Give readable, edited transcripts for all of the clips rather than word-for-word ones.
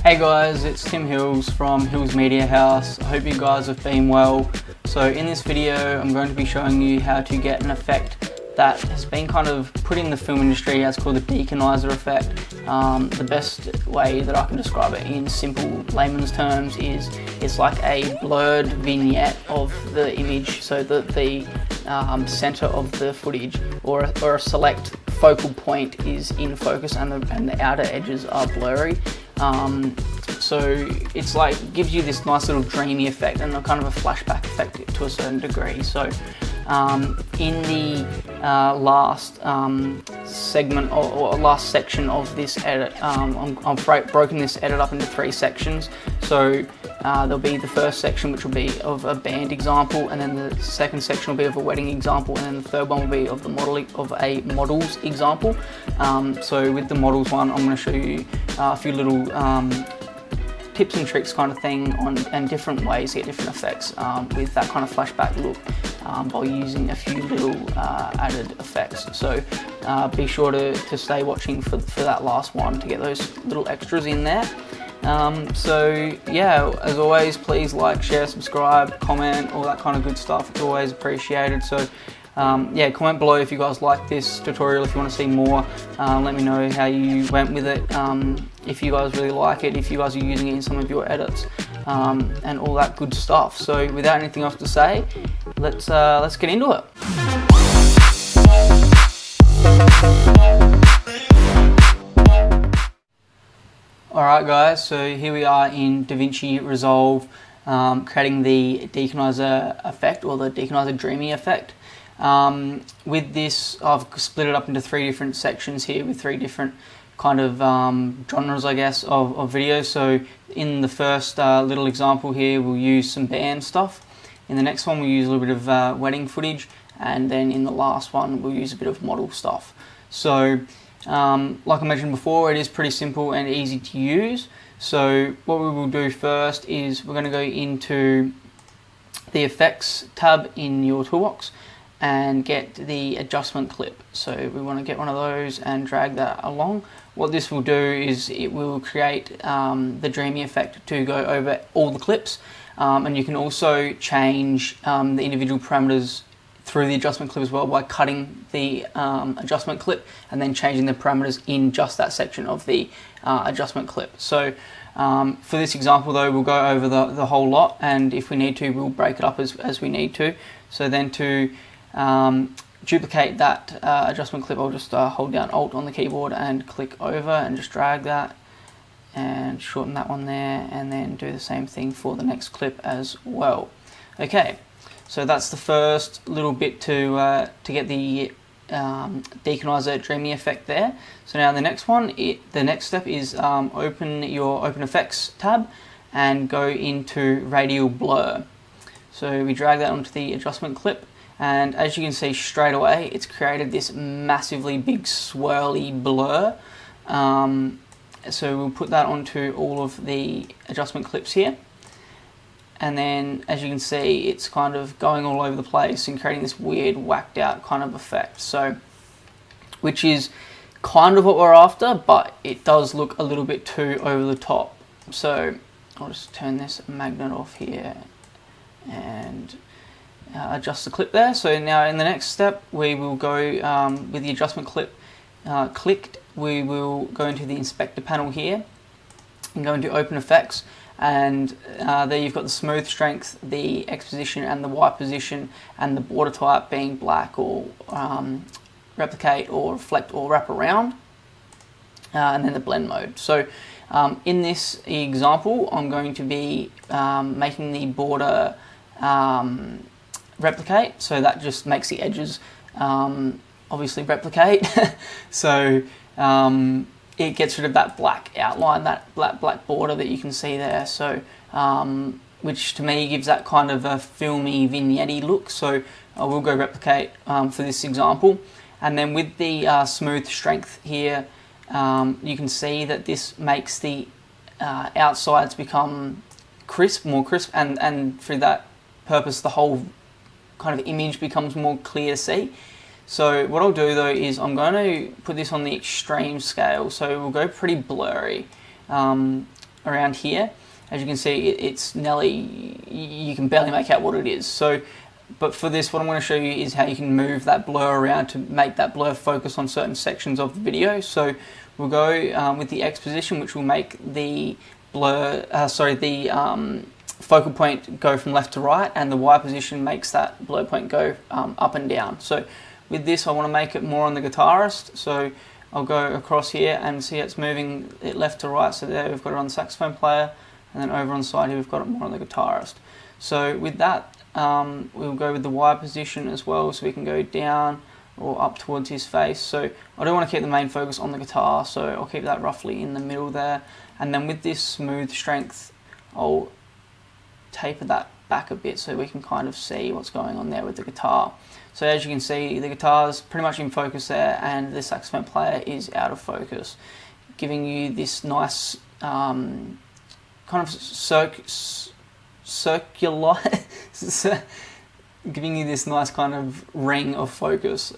Hey guys, it's Tim Hills from Hills Media House. I hope you guys have been well. So in this video I'm going to be showing you how to get an effect that has been kind of put in the film industry as called the Deakinizer Effect. The best way that I can describe it in simple layman's terms is it's like a blurred vignette of the image so that the center of the footage or a select focal point is in focus and the outer edges are blurry. So it's like gives you this nice little dreamy effect and a kind of a flashback effect to a certain degree. So in the last segment or last section of this edit, I've broken this edit up into 3 sections. So there'll be the first section, which will be of a band example, and then the second section will be of a wedding example, and then the third one will be of a models example. So with the models one, I'm going to show you a few little tips and tricks kind of thing and different ways to get different effects with that kind of flashback look by using a few little added effects. So be sure to stay watching for that last one to get those little extras in there. So yeah, as always, please like, share, subscribe, comment, all that kind of good stuff. It's always appreciated. So yeah, comment below if you guys like this tutorial, if you want to see more. Let me know how you went with it, if you guys really like it, if you guys are using it in some of your edits, and all that good stuff. So without anything else to say, let's get into it. Alright guys, so here we are in Davinci Resolve, creating the Deakinizer Effect, or the Deakinizer Dreamy Effect. With this, I've split it up into 3 different sections here with 3 different kind of genres, I guess, of videos. So in the first little example here, we'll use some band stuff. In the next one, we'll use a little bit of wedding footage. And then in the last one, we'll use a bit of model stuff. So like I mentioned before, it is pretty simple and easy to use. So what we will do first is we're going to go into the effects tab in your toolbox and get the adjustment clip. So we want to get one of those and drag that along. What this will do is it will create the Dreamy Effect to go over all the clips, and you can also change the individual parameters through the adjustment clip as well by cutting the adjustment clip and then changing the parameters in just that section of the adjustment clip. So for this example though, we'll go over the whole lot, and if we need to, we'll break it up as we need to. So then to duplicate that adjustment clip, I'll just hold down Alt on the keyboard and click over and just drag that and shorten that one there, and then do the same thing for the next clip as well. Okay, so that's the first little bit to get the Deakinizer Dreamy Effect there. So now the next one, the next step is open your Open Effects tab and go into Radial Blur. So we drag that onto the adjustment clip, and as you can see straight away, it's created this massively big swirly blur. So we'll put that onto all of the adjustment clips here. And then as you can see, it's kind of going all over the place and creating this weird whacked out kind of effect. So, which is kind of what we're after, but it does look a little bit too over the top. So I'll just turn this magnet off here and adjust the clip there. So now in the next step, we will go with the adjustment clip clicked, we will go into the inspector panel here and go into Open Effects, and there you've got the smooth strength, the X position and the Y position, and the border type being black or replicate or reflect or wrap around, and then the blend mode. So in this example, I'm going to be making the border replicate, so that just makes the edges obviously replicate. So it gets rid of that black outline, that black border that you can see there. So which to me gives that kind of a filmy vignette look. So I will go replicate for this example, and then with the smooth strength here, you can see that this makes the outsides become more crisp, and for that purpose the whole kind of image becomes more clear to see. So what I'll do though is I'm going to put this on the extreme scale, so we'll go pretty blurry. around here, as you can see, it's nearly, you can barely make out what it is. So, but for this, what I'm going to show you is how you can move that blur around to make that blur focus on certain sections of the video. So we'll go with the X position, which will make the blur, focal point go from left to right, and the Y position makes that blur point go up and down. So with this, I want to make it more on the guitarist. So I'll go across here and see it's moving it left to right. So there we've got it on the saxophone player, and then over on the side here we've got it more on the guitarist. So with that, we'll go with the Y position as well, so we can go down or up towards his face. So I don't want to keep the main focus on the guitar, so I'll keep that roughly in the middle there. And then with this smooth strength, I'll taper that back a bit so we can kind of see what's going on there with the guitar. So as you can see, the guitar's pretty much in focus there, and the saxophone player is out of focus, giving you this nice kind of circular giving you this nice kind of ring of focus.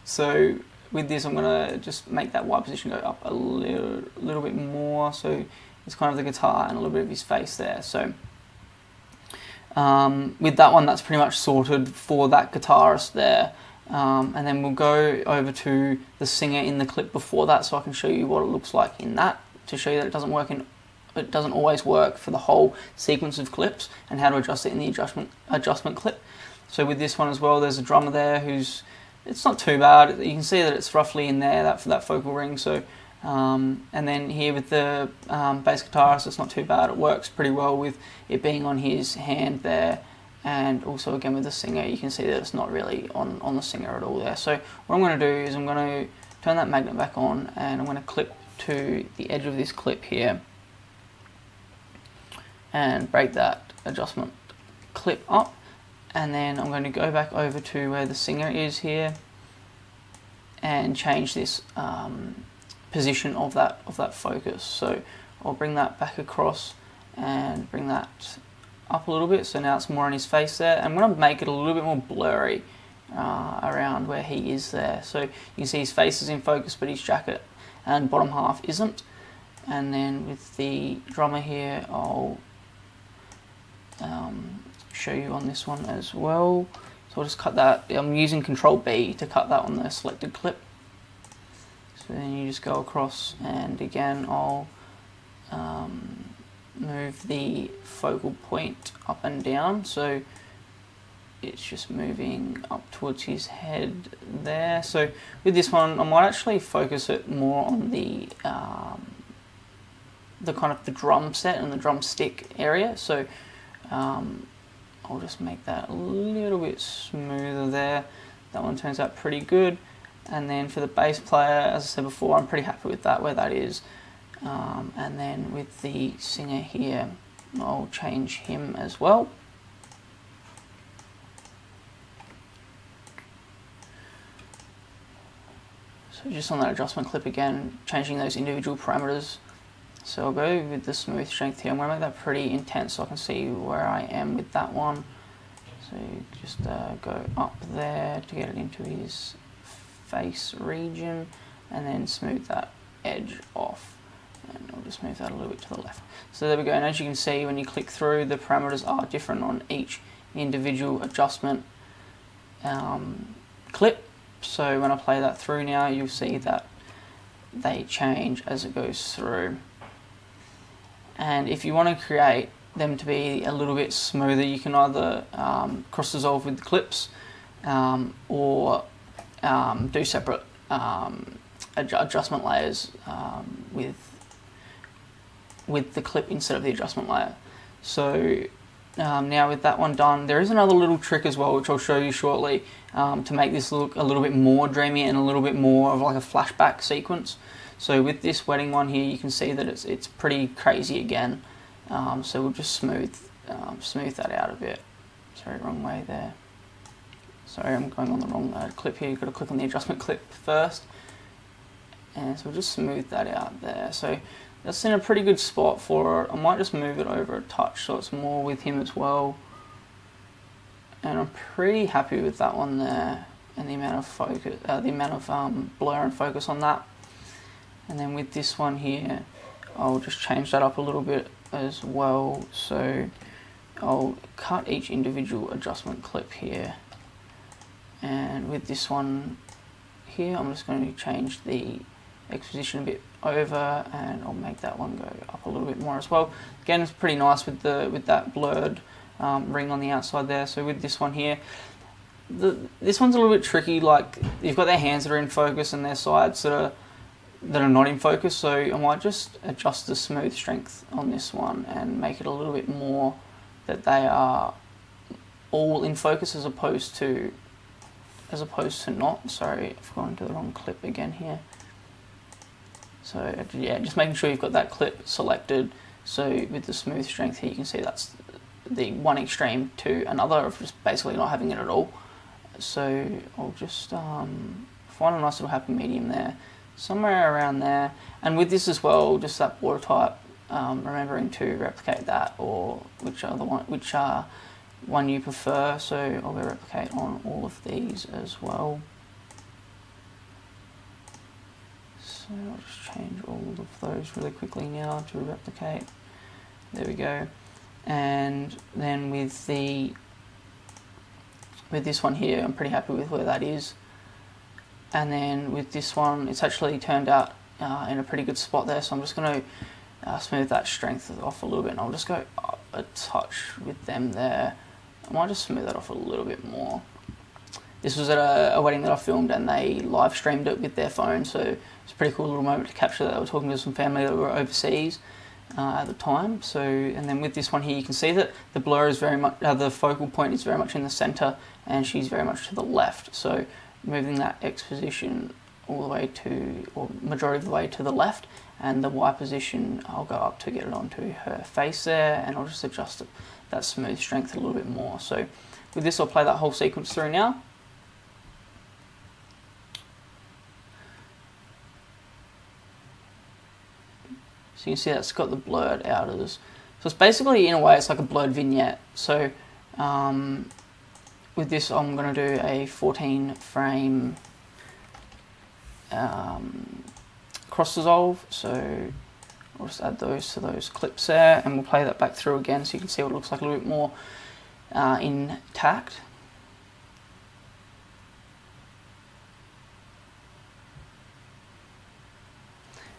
So with this, I'm going to just make that Y position go up a little bit more, so it's kind of the guitar and a little bit of his face there. So with that one, that's pretty much sorted for that guitarist there. And then we'll go over to the singer in the clip before that, so I can show you what it looks like in that, to show you that it doesn't always work for the whole sequence of clips, and how to adjust it in the adjustment clip. So with this one as well, there's a drummer there it's not too bad. You can see that it's roughly in there, for that focal ring. So and then here with the bass guitarist, it's not too bad. It works pretty well with it being on his hand there, and also again with the singer, you can see that it's not really on the singer at all there. So what I'm going to do is I'm going to turn that magnet back on, and I'm going to clip to the edge of this clip here, and break that adjustment clip up, and then I'm going to go back over to where the singer is here and change this position of that focus. So I'll bring that back across and bring that up a little bit, so now it's more on his face there. I'm going to make it a little bit more blurry around where he is there. So you can see his face is in focus, but his jacket and bottom half isn't. And then with the drummer here, I'll show you on this one as well. So I'll just cut that. I'm using Control B to cut that on the selected clip. So then you just go across, and again I'll move the focal point up and down, so it's just moving up towards his head there. So with this one, I might actually focus it more on the kind of the drum set and the drumstick area. So I'll just make that a little bit smoother there. That one turns out pretty good. And then for the bass player, as I said before, I'm pretty happy with that, where that is. And then with the singer here, I'll change him as well. So just on that adjustment clip again, changing those individual parameters. So I'll go with the smooth strength here. I'm going to make that pretty intense so I can see where I am with that one. So just go up there to get it into his face region, and then smooth that edge off. And I'll just move that a little bit to the left. So there we go, and as you can see, when you click through, the parameters are different on each individual adjustment clip. So when I play that through now, you'll see that they change as it goes through. And if you want to create them to be a little bit smoother, you can either cross dissolve with the clips, or do separate adjustment layers with the clip instead of the adjustment layer. So now with that one done, there is another little trick as well, which I'll show you shortly, to make this look a little bit more dreamy and a little bit more of like a flashback sequence. So with this wedding one here, you can see that it's pretty crazy again. So we'll just smooth that out a bit. Sorry, wrong way there. Sorry, I'm going on the wrong clip here. You've got to click on the adjustment clip first. And so we'll just smooth that out there. So that's in a pretty good spot for it. I might just move it over a touch so it's more with him as well. And I'm pretty happy with that one there, and the amount of focus, blur and focus on that. And then with this one here, I'll just change that up a little bit as well. So I'll cut each individual adjustment clip here, and with this one here I'm just going to change the X position a bit over, and I'll make that one go up a little bit more as well. Again, it's pretty nice with that blurred ring on the outside there. So with this one here, this one's a little bit tricky. Like, you've got their hands that are in focus and their sides that are not in focus, so I might just adjust the smooth strength on this one and make it a little bit more that they are all in focus as opposed to not. Sorry, I've gone to the wrong clip again here. So yeah, just making sure you've got that clip selected. So with the smooth strength here, you can see that's the one extreme to another of just basically not having it at all. So I'll just find a nice little happy medium there, somewhere around there. And with this as well, just that border type, remembering to replicate that, or which one you prefer. So I'll go replicate on all of these as well. So I'll just change all of those really quickly now to replicate. There we go. And then with this one here, I'm pretty happy with where that is. And then with this one, it's actually turned out in a pretty good spot there. So I'm just going to smooth that strength off a little bit, and I'll just go up a touch with them there. I might just smooth that off a little bit more. This was at a wedding that I filmed, and they live streamed it with their phone, so it's a pretty cool little moment to capture that. I was talking to some family that were overseas at the time. So, and then with this one here, you can see that the blur is very much, the focal point is very much in the center, and she's very much to the left. So moving that X position all the way to, or majority of the way to the left, and the Y position I'll go up to get it onto her face there, and I'll just adjust that smooth strength a little bit more. So with this, I'll play that whole sequence through now. So you can see that's got the blurred outers. So it's basically, in a way, it's like a blurred vignette. So with this, I'm going to do a 14 frame cross dissolve. So I'll just add those to those clips there, and we'll play that back through again so you can see what it looks like a little bit more intact.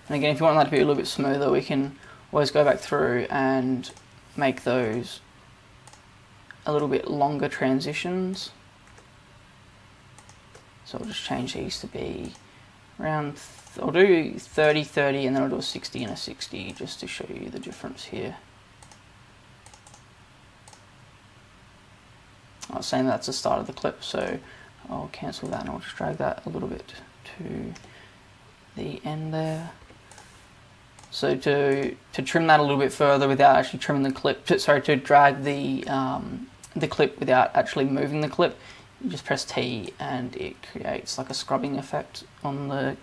And again, if you want that to be a little bit smoother, we can always go back through and make those a little bit longer transitions. So I'll just change these to be around, I'll do 30, 30, and then I'll do a 60 and a 60 just to show you the difference here. I was saying that's the start of the clip, so I'll cancel that and I'll just drag that a little bit to the end there. So to trim that a little bit further without actually trimming the clip, to drag the clip without actually moving the clip, you just press T and it creates like a scrubbing effect on the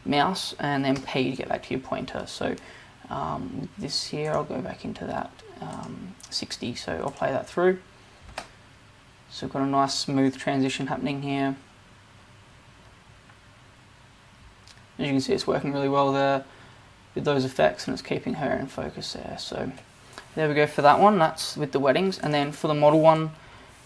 mouse, and then P to get back to your pointer. So with this here, I'll go back into that 60, so I'll play that through. So we've got a nice smooth transition happening here. As you can see, it's working really well there with those effects, and it's keeping her in focus there. So there we go for that one. That's with the weddings. And then for the model one,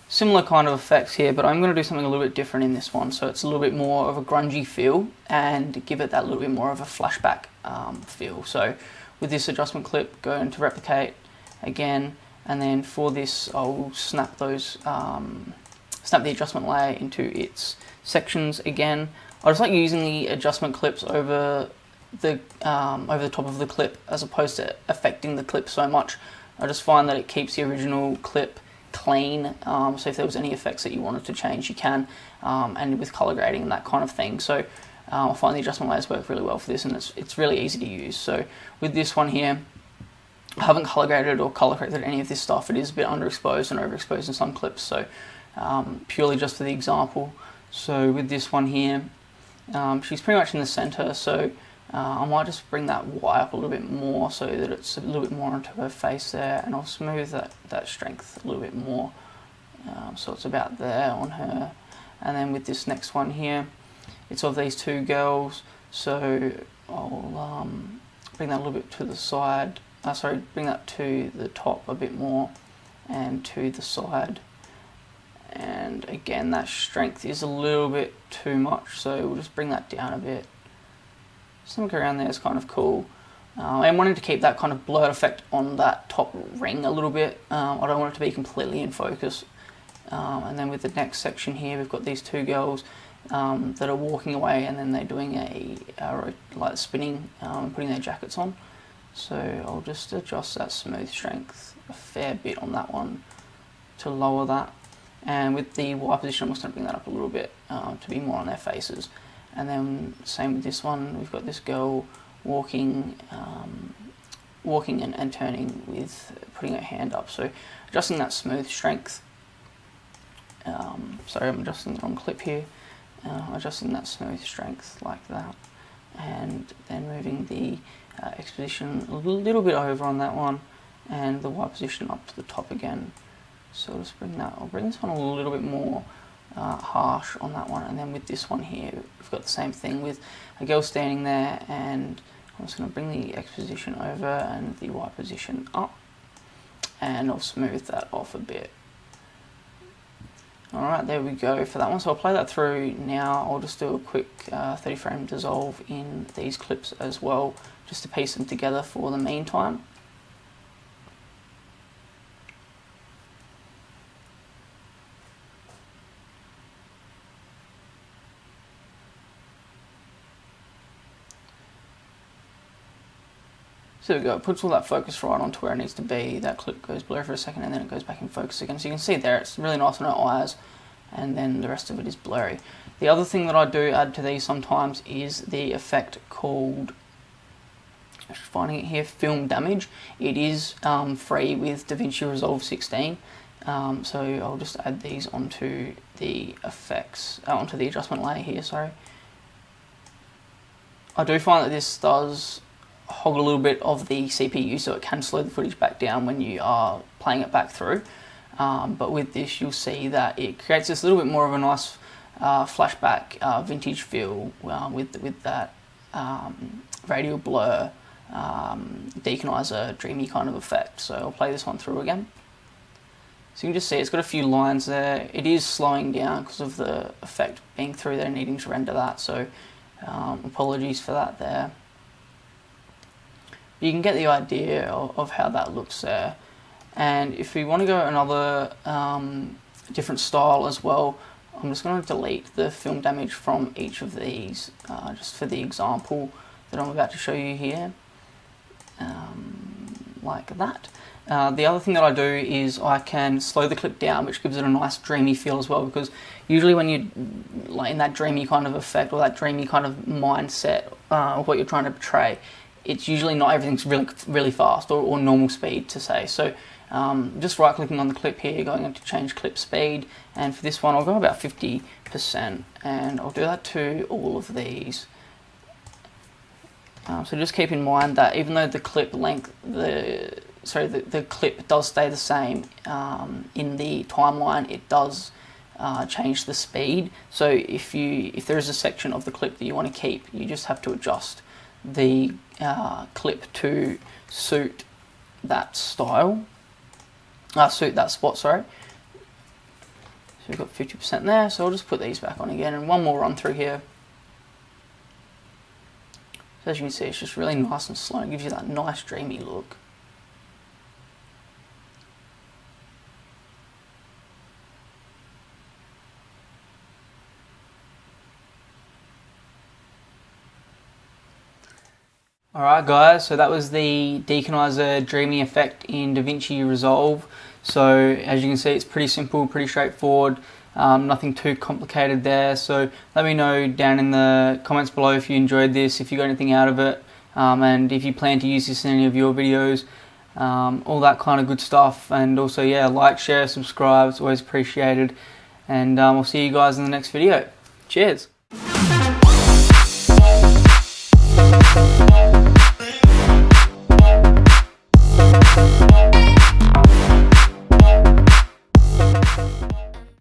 similar kind of effects here, but I'm going to do something a little bit different in this one. So it's a little bit more of a grungy feel and give it that little bit more of a flashback feel. So with this adjustment clip, go into replicate again, and then for this, I'll snap those, snap the adjustment layer into its sections again. I just like using the adjustment clips over the top of the clip as opposed to affecting the clip so much. I just find that it keeps the original clip clean, so if there was any effects that you wanted to change, you can, and with color grading and that kind of thing. So I find the adjustment layers work really well for this, and it's really easy to use. So with this one here, I haven't color graded or color corrected any of this stuff. It is a bit underexposed and overexposed in some clips, so purely just for the example. So with this one here, she's pretty much in the center, so I might just bring that Y up a little bit more so that it's a little bit more onto her face there, and I'll smooth that strength a little bit more, so it's about there on her. And then with this next one here, it's of these two girls, so I'll bring that a little bit to the side. Bring that to the top a bit more and to the side. And again, that strength is a little bit too much, so we'll just bring that down a bit. Something around there is kind of cool. I'm wanting to keep that kind of blurred effect on that top ring a little bit. I don't want it to be completely in focus. And then with the next section here, we've got these two girls that are walking away, and then they're doing like spinning, putting their jackets on. So I'll just adjust that smooth strength a fair bit on that one to lower that. And with the Y position, I'm just going to bring that up a little bit to be more on their faces. And then same with this one, we've got this girl walking and turning with putting her hand up. So adjusting that smooth strength. Sorry, I'm adjusting the wrong clip here. Adjusting that smooth strength like that. And then moving the X position a little bit over on that one, and the Y position up to the top again. So I'll just bring that, I'll bring this one a little bit more harsh on that one. And then with this one here, we've got the same thing with a girl standing there, and I'm just going to bring the X position over and the Y position up, and I'll smooth that off a bit. Alright, there we go for that one. So I'll play that through now. I'll just do a quick 30 frame dissolve in these clips as well, just to piece them together for the meantime. So there we go, it puts all that focus right onto where it needs to be. That clip goes blur for a second and then it goes back in focus again. So you can see there, it's really nice on our eyes, and then the rest of it is blurry. The other thing that I do add to these sometimes is the effect called, I'm just finding it here, film damage. It is free with Davinci Resolve 16. So I'll just add these onto the effects, onto the adjustment layer here, sorry. I do find that this does hog a little bit of the CPU, so it can slow the footage back down when you are playing it back through. But with this, you'll see that it creates this little bit more of a nice flashback vintage feel with that Radial Blur, Deakinizer, Dreamy kind of effect. So I'll play this one through again. So you can just see it's got a few lines there. It is slowing down because of the effect being through there, needing to render that. So apologies for that there. You can get the idea of how that looks there. And if we want to go another different style as well, I'm just going to delete the film damage from each of these, just for the example that I'm about to show you here, like that. The other thing that I do is I can slow the clip down, which gives it a nice dreamy feel as well, because usually when you're like in that dreamy kind of effect or that dreamy kind of mindset of what you're trying to portray, it's usually not everything's really fast or normal speed to say. So just right clicking on the clip here, going into change clip speed, and for this one I'll go about 50%, and I'll do that to all of these. So just keep in mind that even though the clip length, the clip does stay the same in the timeline, it does change the speed. So if there is a section of the clip that you want to keep, you just have to adjust the clip to suit that style, suit that spot, sorry. So we've got 50% there, so I'll just put these back on again, and one more run through here. So as you can see, it's just really nice and slow, it gives you that nice dreamy look. Alright guys, so that was the Deakinizer Dreamy Effect in Davinci Resolve. So as you can see, it's pretty simple, pretty straightforward, nothing too complicated there. So let me know down in the comments below if you enjoyed this, if you got anything out of it, and if you plan to use this in any of your videos, all that kind of good stuff. And also, yeah, like, share, subscribe, it's always appreciated. And I'll see you guys in the next video. Cheers!